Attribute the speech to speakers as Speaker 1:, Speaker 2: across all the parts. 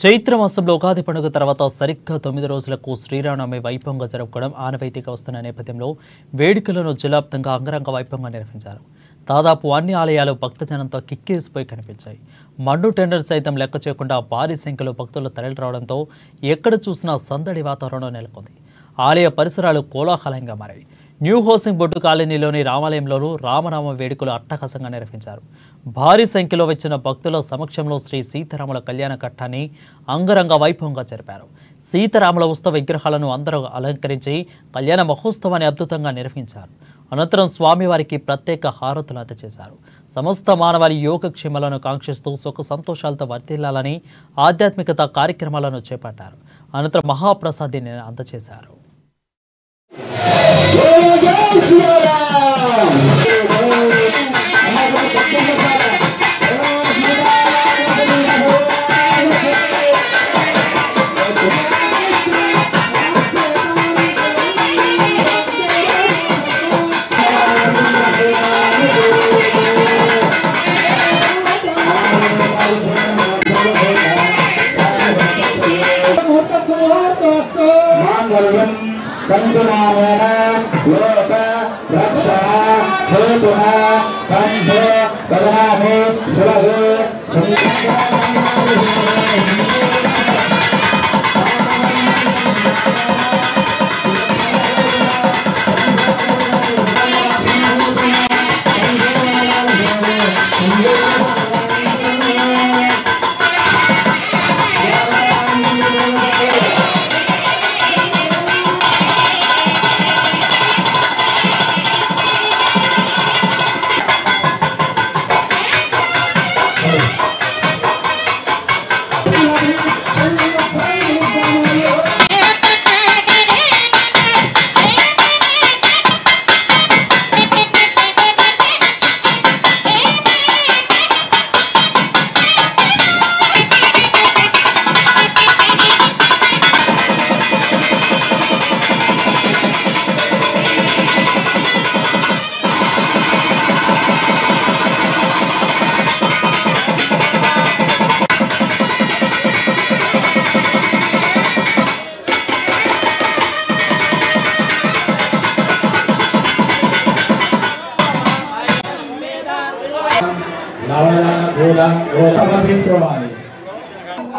Speaker 1: చైత్ర మాసంలో ఉగాది పండుగ తర్వాత సరిగ్గా 9 రోజులకు శ్రీరామనవమి వైభవంగా జరుపుకోవడం ఆనవాయితీగా వస్తున్న నేపథ్యంలో వేడుకలను జిల్లావ్యాప్తంగా అంగరంగ వైభవంగా నిర్వహించారు. దాదాపు అన్ని ఆలయాలు భక్తజనంతో కిక్కిరిసిపోయి కనిపించాయి. మండు టెండర్ సైతం లెక్క చేయకుండా భారీ సంఖ్యలో భక్తులు తరలిరావడంతో ఎక్కడ చూసినా సందడి వాతావరణం నెలకొంది. ఆలయ పరిసరాలు కోలాహలంగా మారాయి. న్యూ హౌసింగ్ బోర్డు కాలనీలోని రామాలయంలోనూ రామనామ వేడుకలు అట్టహాసంగా నిర్వహించారు. భారీ సంఖ్యలో వచ్చిన భక్తుల సమక్షంలో శ్రీ సీతారాముల కళ్యాణ ఘట్టాన్ని అంగరంగ వైభవంగా జరిపారు. సీతారాముల ఉత్సవ విగ్రహాలను అందరూ అలంకరించి కళ్యాణ మహోత్సవాన్ని అద్భుతంగా నిర్వహించారు. అనంతరం స్వామివారికి ప్రత్యేక హారతులు అందజేశారు. సమస్త మానవాళి యోగక్షేమాలను కాంక్షిస్తూ సుఖ సంతోషాలతో వర్ధిల్లాలని ఆధ్యాత్మికత కార్యక్రమాలను చేపట్టారు. అనంతరం మహాప్రసాదాన్ని అందజేశారు.
Speaker 2: కందునామేన లోక రక్షణ హేతున కంఠే వదనామి శివగే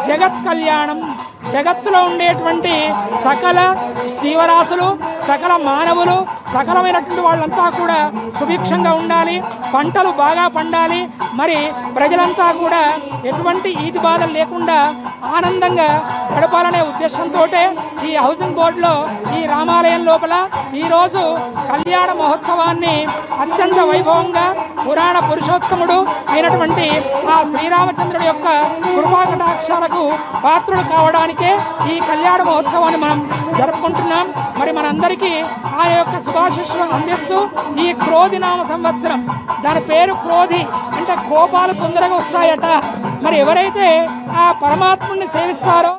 Speaker 3: జగత్ కళ్యాణం జగత్తులో ఉండేటువంటి సకల జీవరాశులు సకల మానవులు సకలమైనటువంటి వాళ్ళంతా కూడా సుభిక్షంగా ఉండాలి, పంటలు బాగా పండాలి, మరి ప్రజలంతా కూడా ఎటువంటి ఈతి బాధలు లేకుండా ఆనందంగా గడపాలనే ఉద్దేశంతో ఈ హౌసింగ్ బోర్డులో ఈ రామాలయం లోపల ఈరోజు కళ్యాణ మహోత్సవాన్ని అత్యంత వైభవంగా పురాణ పురుషోత్తముడు అయినటువంటి ఆ శ్రీరామచంద్రుడి యొక్క కృపాకటాక్షాలకు పాత్రుడు కావడానికే ఈ కళ్యాణ మహోత్సవాన్ని మనం జరుపుకుంటున్నాం. మరి మనందరికీ ఆయన యొక్క శుభాశిస్సులు అందిస్తూ ఈ క్రోధినామ సంవత్సరం, దాని పేరు క్రోధి అంటే కోపాలు తొందరగా వస్తాయట. మరి ఎవరైతే ఆ పరమాత్ముడిని సేవిస్తారో